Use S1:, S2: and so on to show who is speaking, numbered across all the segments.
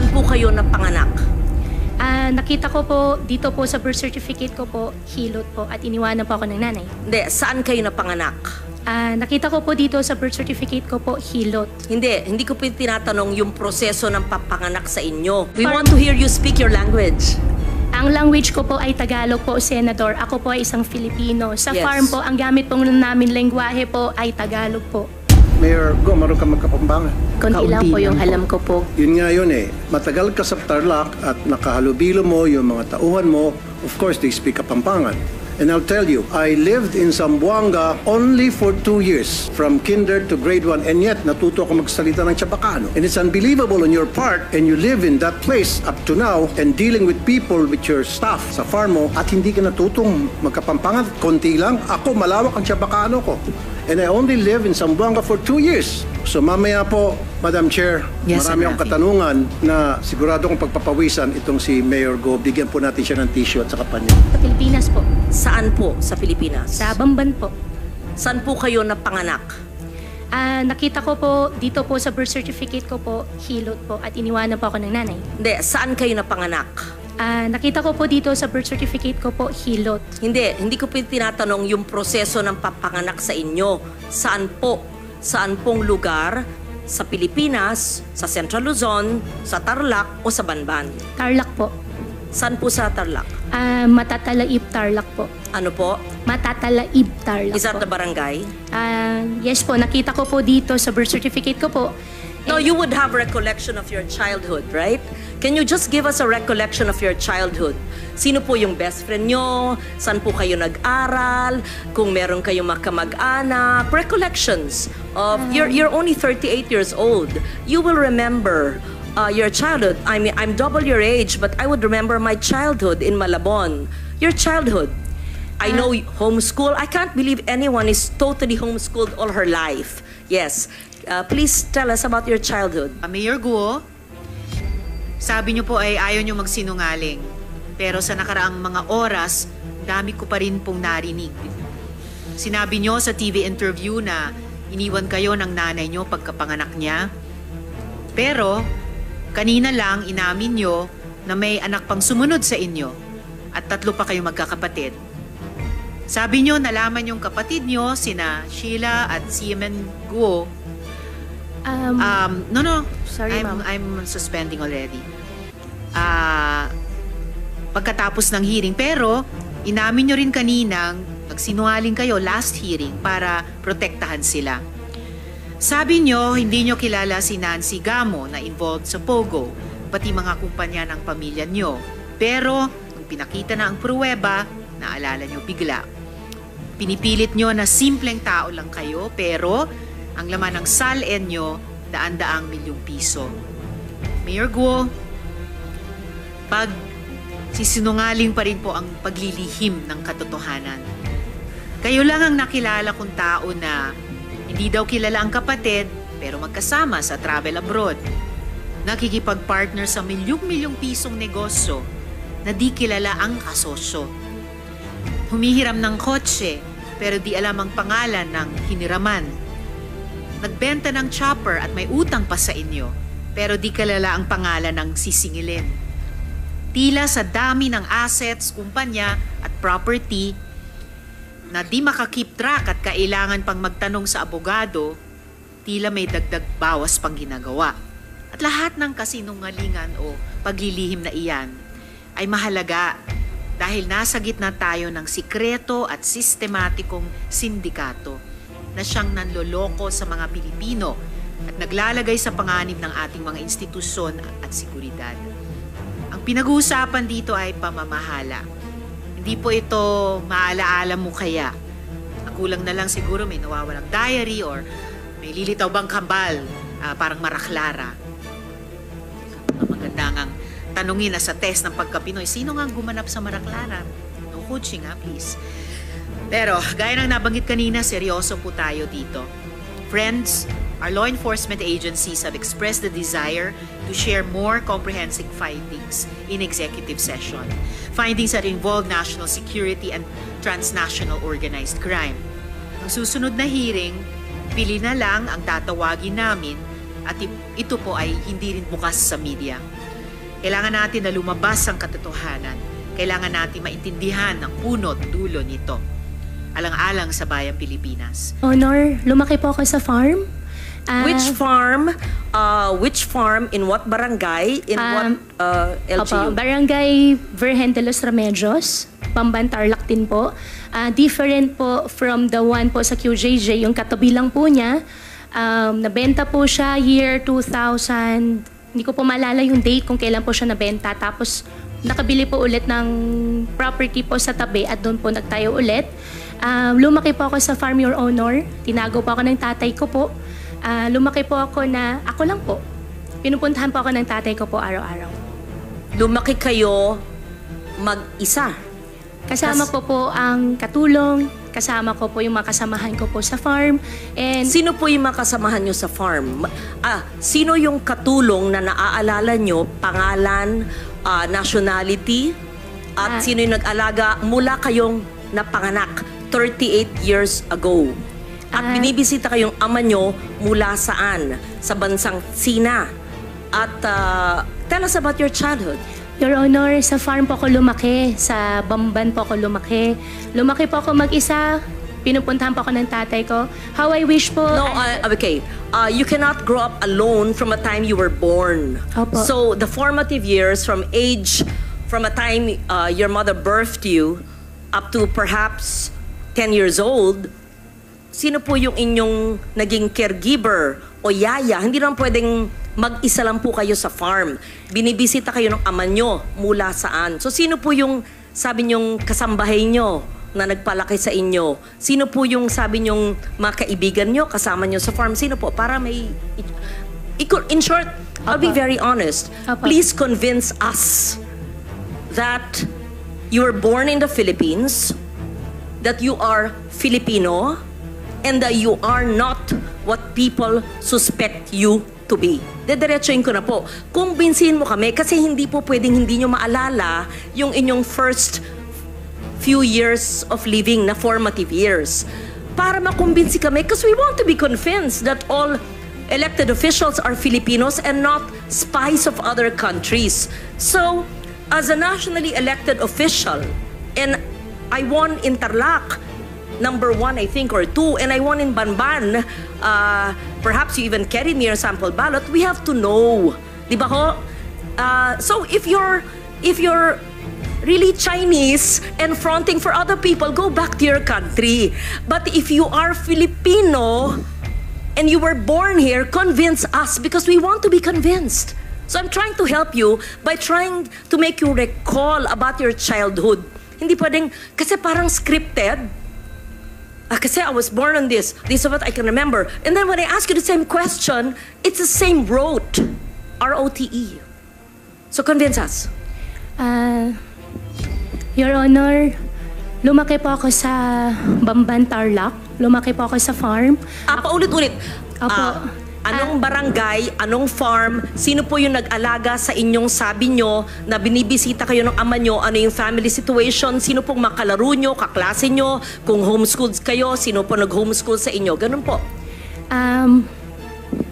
S1: Saan po kayo napanganak?
S2: Nakita ko po dito po sa birth certificate ko po, Hilot po, at iniwanan po ako ng nanay.
S1: Hindi, saan kayo napanganak?
S2: Nakita ko po dito sa birth certificate ko po, Hilot.
S1: Hindi ko po tinatanong yung proseso ng papanganak sa inyo. We want to hear you speak your language.
S2: Ang language ko po ay Tagalog po, Senador. Ako po ay isang Filipino. Sa
S1: Yes.
S2: farm po, ang gamit po namin lengguwahe po ay Tagalog po.
S3: Mayor Go, marunong ka magkapampangan.
S2: Konti lang po yung alam ko po.
S3: Yun nga yun eh. Matagal ka sa Tarlac at nakahalubilo mo yung mga tauhan mo. Of course, they speak Kapampangan. And I'll tell you, I lived in Zamboanga only for 2 years, from kinder to grade 1, and yet natuto ako magsalita ng Chabacano. And it's unbelievable on your part, and you live in that place up to now, and dealing with people, with your staff sa farm mo, at hindi ka natutong magkapampangan, konti lang. Ako, malawak ang Chabacano ko. And I only live in Zamboanga for 2 years. So mamaya po, Madam Chair,
S1: Yes,
S3: marami akong
S1: Rafi.
S3: katanungan na sigurado kong pagpapawisan itong si Mayor Go. Bigyan po natin siya ng tissue at saka panyo.
S2: Sa Pilipinas po.
S1: Saan po sa Pilipinas?
S2: Sa Bamban po.
S1: Saan po kayo napanganak?
S2: Nakita ko po dito po sa birth certificate ko po, Hilot po, at iniwanan po ako ng nanay.
S1: Hindi, saan kayo napanganak?
S2: Nakita ko po dito sa birth certificate ko po, Hilot.
S1: Hindi ko po tinatanong yung proseso ng papanganak sa inyo. Saan po? Saan pong lugar? Sa Pilipinas, sa Central Luzon, sa Tarlac o sa Banban?
S2: Tarlac po.
S1: Saan po sa Tarlac?
S2: Matatalaib Tarlac po.
S1: Ano po?
S2: Matatalaib Tarlac
S1: Is that
S2: po.
S1: the barangay?
S2: Yes po, nakita ko po dito sa birth certificate ko po.
S1: No, you would have recollection of your childhood, right? Can you just give us a recollection of your childhood? Sino po yung best friend nyo? Saan po kayo nag-aral? Kung meron kayong makamag-anak? Recollections of... You're only 38 years old. You will remember your childhood. I mean, I'm double your age, but I would remember my childhood in Malabon. Your childhood. I know homeschool. I can't believe anyone is totally homeschooled all her life. Yes. Please tell us about your childhood.
S4: Mayor Guo, sabi niyo po ay ayaw niyo magsinungaling. Pero sa nakaraang mga oras, dami ko pa rin pong narinig. Sinabi niyo sa TV interview na iniwan kayo ng nanay niyo pagkapanganak niya. Pero kanina lang inamin niyo na may anak pang sumunod sa inyo at 3 pa kayo magkakapatid. Sabi niyo nalaman yung kapatid niyo sina Sheila at Siemen Guo. No.
S2: Sorry, ma'am.
S4: I'm suspending already. Pagkatapos ng hearing. Pero, inamin nyo rin kaninang nagsinungaling kayo last hearing para protektahan sila. Sabi nyo, hindi nyo kilala si Nancy Gamo na involved sa Pogo, pati mga kumpanya ng pamilya nyo. Pero, nung pinakita na ang pruweba, naalala nyo bigla. Pinipilit nyo na simpleng tao lang kayo, pero ang laman ng SALN nyo, daan-daang milyong piso. Mayor Guo, pag sisinungaling pa rin po ang paglilihim ng katotohanan. Kayo lang ang nakilala kong tao na hindi daw kilala ang kapatid, pero magkasama sa travel abroad. Nakikipag-partner sa milyong-milyong pisong negosyo na di kilala ang kasosyo. Humihiram ng kotse, pero di alam ang pangalan ng hiniraman. Nagbenta ng chopper at may utang pa sa inyo, pero di kilala ang pangalan ng sisingilin. Tila sa dami ng assets, kumpanya at property na di makakip track at kailangan pang magtanong sa abogado, tila may dagdag bawas pang ginagawa. At lahat ng kasinungalingan o paglilihim na iyan ay mahalaga dahil nasa gitna tayo ng sikreto at sistematikong sindikato na siyang nanloloko sa mga Pilipino at naglalagay sa panganib ng ating mga institusyon at seguridad. Ang pinag-uusapan dito ay pamamahala. Hindi po ito maalaala mo kaya. Kulang na lang siguro may nawawalang diary or may lilitaw bang kambal, parang Maraklara. Maganda ngang tanungin na sa test ng pagka-Pinoy, sino nga gumanap sa Maraklara? No coaching please. Pero, gaya ng nabanggit kanina, seryoso po tayo dito. Friends, our law enforcement agencies have expressed the desire to share more comprehensive findings in executive session. Findings that involve national security and transnational organized crime. Ang susunod na hearing, pili na lang ang tatawagin namin at ito po ay hindi rin bukas sa media. Kailangan natin na lumabas ang katotohanan. Kailangan natin maintindihan ang punot dulo nito. Alang-alang sa bayang Pilipinas.
S2: Honor, lumaki po ako sa farm.
S1: Which farm? Which farm? In what barangay? In what LGU?
S2: Opo, Barangay Virgen de los Remedios, Bamban, Tarlac din po. Different po from the one po sa QJJ, yung katabi lang po niya. Nabenta po siya year 2000, hindi ko po maalala yung date kung kailan po siya nabenta. Tapos nakabili po ulit ng property po sa tabi at doon po nagtayo ulit. Lumaki po ako sa farm, Your Honor. Tinago po ako ng tatay ko po. Lumaki po ako na ako lang po. Pinupuntahan po ako ng tatay ko po araw-araw.
S1: Lumaki kayo mag-isa.
S2: Kasama ko po ang katulong, kasama ko po yung mga kasamahan ko po sa farm. And
S1: Sino po yung mga kasamahan nyo sa farm? Sino yung katulong na naaalala nyo? Pangalan, nationality, at sino yung nag-alaga mula kayong napanganak 38 years ago? At binibisita kayong ama nyo mula saan? Sa bansang Sina. At tell us about your childhood.
S2: Your Honor, sa farm po ako lumaki, sa Bamban po ako lumaki. Lumaki po ako mag-isa, pinupuntahan po ako ng tatay ko. How I wish po...
S1: No, okay. You cannot grow up alone from a time you were born.
S2: Opo.
S1: So the formative years from a time your mother birthed you up to perhaps 10 years old, sino po yung inyong naging caregiver o yaya? Hindi naman pwedeng mag-isa lang po kayo sa farm. Binibisita kayo ng ama nyo mula saan? So sino po yung sabi nyong kasambahay nyo na nagpalaki sa inyo? Sino po yung sabi nyong mga kaibigan nyo, kasama nyo sa farm? Sino po? Para may... In short, I'll be very honest. Please convince us that you were born in the Philippines, that you are Filipino, and that you are not what people suspect you to be. Dediretsuin ko na po. Kumbinsihin mo kami kasi hindi po pwedeng hindi nyo maalala yung inyong first few years of living na formative years. Para makumbinsi kami because we want to be convinced that all elected officials are Filipinos and not spies of other countries. So, as a nationally elected official, and I won in Tarlac, number 1, I think, or 2, and I won in Banban. Perhaps you even carried me your sample ballot. We have to know, di ba ho? So if you're really Chinese and fronting for other people, go back to your country. But if you are Filipino and you were born here, convince us because we want to be convinced. So I'm trying to help you by trying to make you recall about your childhood. Hindi pwedeng, kasi parang scripted. Kasi I was born on this is what I can remember. And then when I ask you the same question, it's the same rote. R-O-T-E. So convince us.
S2: Your Honor, lumaki po ako sa Bamban, Tarlac. Lumaki po ako sa farm.
S1: Paulit-ulit.
S2: Opo.
S1: Anong barangay, anong farm, sino po yung nag-alaga sa inyong sabi nyo na binibisita kayo ng ama nyo, ano yung family situation, sino pong makalaro nyo, kaklase nyo, kung homeschooled kayo, sino po nag-homeschool sa inyo, ganun po.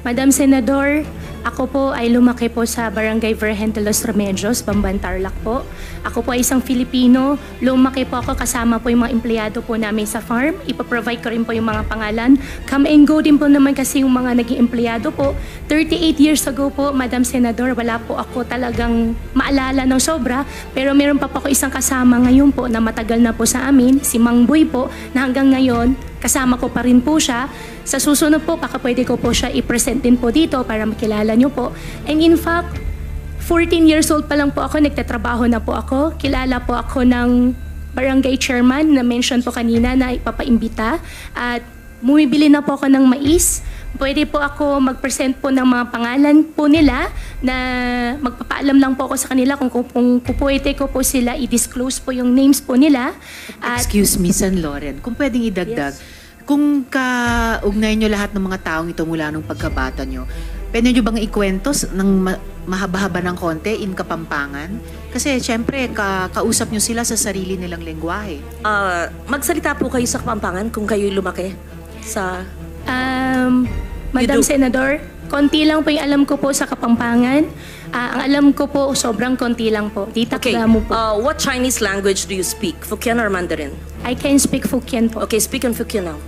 S2: Madam Senador, ako po ay lumaki po sa Barangay Virgen de los Remedios, Bamban, Tarlac po. Ako po ay isang Filipino. Lumaki po ako kasama po yung mga empleyado po namin sa farm. Ipaprovide ko rin po yung mga pangalan. Come and go din po naman kasi yung mga naging empleyado po. 38 years ago po, Madam Senador, wala po ako talagang maalala ng sobra. Pero meron pa po ako isang kasama ngayon po na matagal na po sa amin, si Mang Boy po, na hanggang ngayon, kasama ko pa rin po siya. Sa susunod po, baka pwede ko po siya i-present din po dito para makilala nyo po. And in fact, 14 years old pa lang po ako, nagtatrabaho na po ako. Kilala po ako ng barangay chairman na mention po kanina na ipapaimbita. At bumibili na po ako ng mais. Pwede po ako mag-present po ng mga pangalan po nila na magpapaalam lang po ako sa kanila kung pwede ko po sila i-disclose po yung names po nila. At,
S4: Excuse me, San Loren, kung pwedeng idagdag, kung kaugnay nyo lahat ng mga taong ito mula nung pagkabata nyo, pwede nyo bang ikwento ng mahaba-haba ng konti in Kapampangan? Kasi syempre, kausap nyo sila sa sarili nilang lengguwahe.
S1: Magsalita po kayo sa Kapampangan kung kayo lumaki sa...
S2: Madam Senador, konti lang po yung alam ko po sa Kapampangan. Ang alam ko po, sobrang konti lang po. Di
S1: Okay.
S2: takda mo po.
S1: What Chinese language do you speak? Hokkien or Mandarin?
S2: I can speak Hokkien po.
S1: Okay, speak in Hokkien now.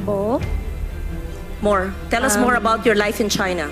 S2: Bo?
S1: More. Tell us more about your life in China.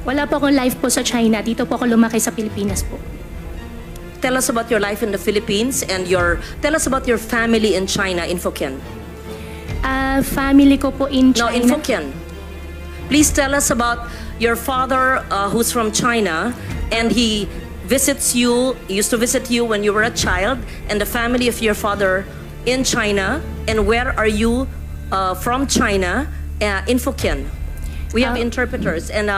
S2: Wala po akong life po sa China. Dito po ako lumaki sa Pilipinas po.
S1: Tell us about your life in the Philippines and tell us about your family in China in Hokkien.
S2: Family ko po in
S1: No,
S2: China.
S1: in Hokkien. Please tell us about your father who's from China and he used to visit you when you were a child, and the family of your father in China, and where are you from China in Hokkien. We have interpreters and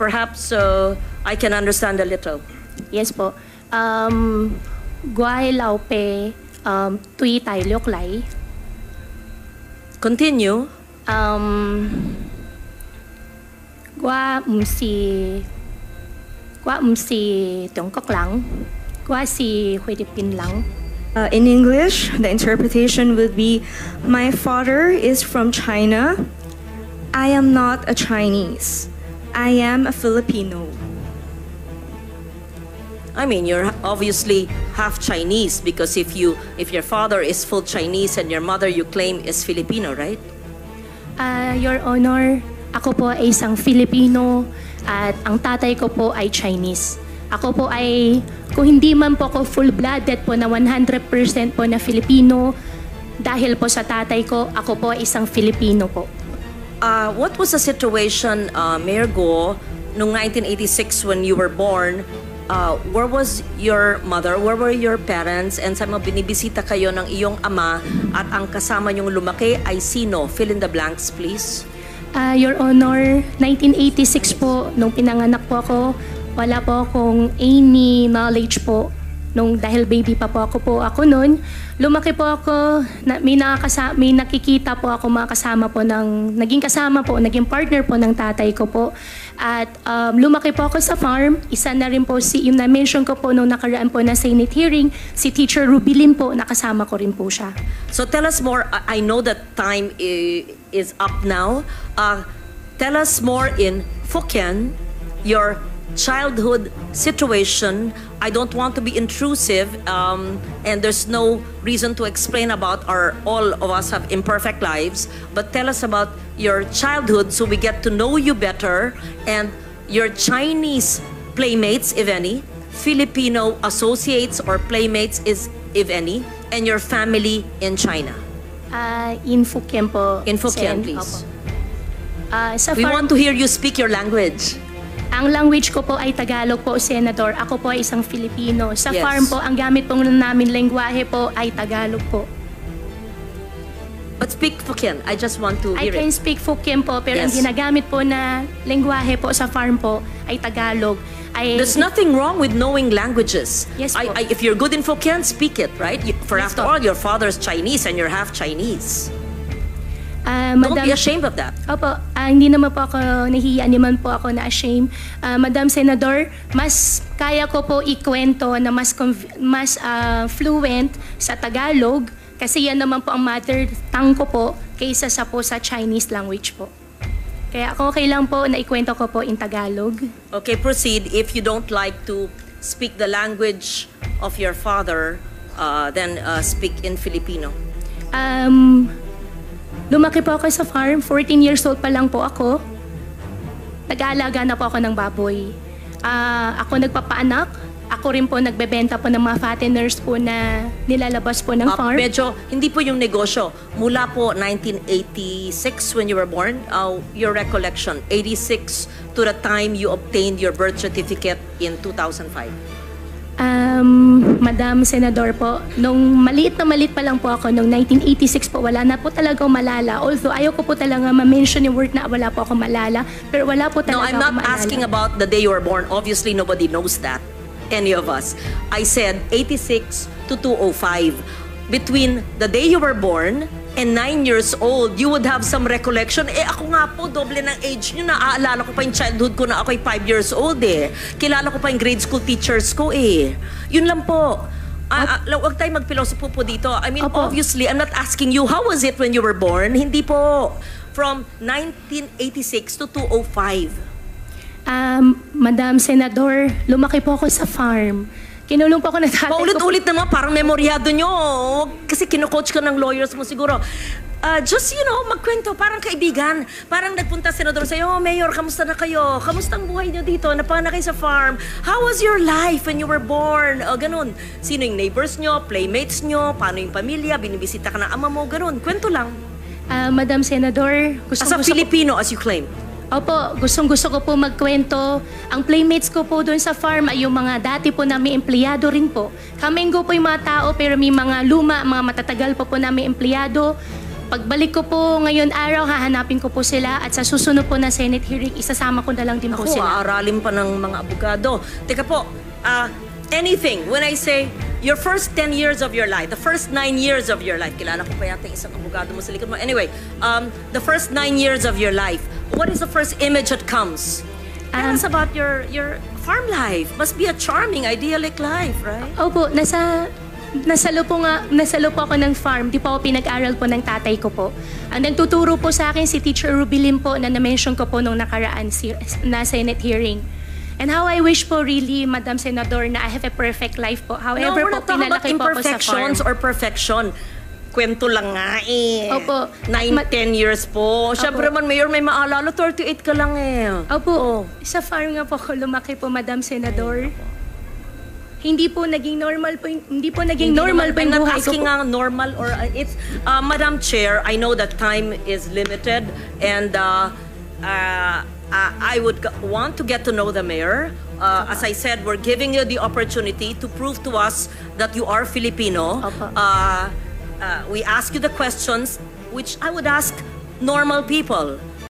S1: perhaps I can understand a little.
S2: Yes po. Guay lao pe tui tai liok lai.
S1: Continue.
S2: Gua si Tiongkok lang. Gua si Philippine lang.
S5: In English, the interpretation would be, my father is from China. I am not a Chinese. I am a Filipino.
S1: I mean, you're obviously half Chinese because if your father is full Chinese and your mother you claim is Filipino, right?
S2: Your Honor, ako po ay isang Filipino at ang tatay ko po ay Chinese. Ako po ay, kung hindi man po ako full-blooded po na 100% po na Filipino, dahil po sa tatay ko, ako po ay isang Filipino po.
S1: What was the situation, Mayor Go, noong 1986 when you were born? Where was your mother? Where were your parents? And saan mo binibisita kayo ng iyong ama at ang kasama niyong lumaki ay sino? Fill in the blanks, please.
S2: Your Honor, 1986 po, nung pinanganak po ako, wala po akong any knowledge po. Dahil baby pa po ako noon, lumaki po ako, may nakikita po ako mga kasama po naging partner po ng tatay ko po. At lumaki po ako sa farm, isa na rin po yung na-mention ko po nung nakaraan po na Senate hearing, si Teacher Rubilin po, nakasama ko rin po siya.
S1: So tell us more. I know that time is up now. Tell us more in Hokkien, your childhood situation. I don't want to be intrusive, and there's no reason to explain about all of us have imperfect lives, but tell us about your childhood so we get to know you better, and your Chinese playmates, if any, Filipino associates or playmates, if any, and your family in China.
S2: In Hokkien po.
S1: In Hokkien,
S2: Sen.
S1: please.
S2: Opo. Sa
S1: We
S2: farm,
S1: want to hear you speak your language.
S2: ang language ko po ay Tagalog po, Senator. Ako po ay isang Filipino. Sa
S1: Yes.
S2: farm po, ang gamit po namin lengguwahe po ay Tagalog po.
S1: But speak Hokkien. I just want to
S2: I
S1: hear
S2: can
S1: it.
S2: speak Hokkien po, pero ang
S1: Yes.
S2: ginagamit po na lengguwahe po sa farm po ay Tagalog.
S1: There's nothing wrong with knowing languages.
S2: Yes, po.
S1: If you're good in Hokkien, speak it, right? For
S2: Yes,
S1: after
S2: po.
S1: all, your father's Chinese and you're half Chinese.
S2: Madam,
S1: Don't be ashamed of that.
S2: Opo, hindi naman po ako nahihiya, naman po ako na ashamed. Madam Senador, mas kaya ko po ikwento na mas fluent sa Tagalog kasi yan naman po ang mother tongue ko po kaysa sa Chinese language po. Kaya ako okay lang po na ikwento ko po in Tagalog.
S1: Okay, proceed. If you don't like to speak the language of your father, then speak in Filipino.
S2: Lumaki po ako sa farm, 14 years old pa lang po ako. Nag-aalaga na po ako ng baboy. Ako nagpapaanak, ako rin po nagbebenta po ng mga fatteners po na nilalabas po ng farm.
S1: Medyo, hindi po yung negosyo. Mula po 1986 when you were born, your recollection, 86 to the time you obtained your birth certificate in 2005.
S2: Madam Senador po, nung maliit pa lang po ako, nung 1986 po, wala na po talaga akong malala. Although ayaw ko po talaga ma-mention yung word na wala po ako malala, pero wala po talaga
S1: No, I'm
S2: ako
S1: not
S2: maalala.
S1: asking about the day you were born. Obviously, nobody knows that. Any of us. I said 86 to 205. Between the day you were born and 9 years old, you would have some recollection. Ako nga po, doble ng age nyo. Naaalala ko pa yung childhood ko na ako'y 5 years old eh. Kilala ko pa yung grade school teachers ko eh. Yun lang po. Huwag tayo magpilosopo po dito. I mean,
S2: Opo.
S1: obviously, I'm not asking you, how was it when you were born? Hindi po. From 1986 to 205.
S2: Madam Senador, lumaki po ako sa farm. Kinulong po ako ng tatay ko.
S1: Paulit-ulit naman, parang memoryado nyo. Kasi kino-coach ka ng lawyers mo siguro. Just, magkwento, parang kaibigan. Parang nagpunta senador sa'yo, oh, Mayor, kamusta na kayo? Kamusta ang buhay nyo dito? Napana kayo sa farm? How was your life when you were born? Ganun. Sino yung neighbors nyo, playmates nyo, paano yung pamilya, binibisita ka ng ama mo, ganun. Kwento lang.
S2: Madam Senador,
S1: As a Filipino, as you claim.
S2: Opo, gustong-gusto ko po magkwento. Ang playmates ko po doon sa farm ay yung mga dati po namin empleyado rin po. Kaminggo po yung mga tao pero may mga luma, mga matatagal po namin empleyado. Pagbalik ko po ngayon araw, hahanapin ko po sila at sa susunod po na Senate hearing, isasama ko na lang din po
S1: Ako,
S2: sila.
S1: aaralin pa ng mga abogado. Teka po, anything, when I say your first 10 years of your life, the first 9 years of your life, kilala ko pa yata isang abogado mo sa likod mo. Anyway, the first 9 years of your life, what is the first image that comes? Tell us about your farm life. Must be a charming, idyllic life, right?
S2: Opo, nasalo po ako ng farm. Di po ako pinag-aral po ng tatay ko po. Ang nagtuturo po sa akin si Teacher Rubilin po na na-mention ko po nung nakaraan na Senate hearing. And how I wish po really, Madam Senador, na I have a perfect life po. However
S1: we're
S2: po,
S1: not talking about
S2: pinalaki po ako sa farm.
S1: imperfections or perfection. Kwento lang nga eh.
S2: Opo.
S1: 9-10 years po. Siyempre man, Mayor, may maalala, 38 ka lang eh.
S2: Opo, sa farm nga po ako lumaki po, Madam Senador. Hindi po naging normal po yung
S1: I'm not
S2: buhay ko
S1: asking
S2: po.
S1: nga normal or it's Madam Chair, I know that time is limited and I would want to get to know the mayor. As I said, we're giving you the opportunity to prove to us that you are Filipino.
S2: Opo.
S1: We ask you the questions which I would ask normal people.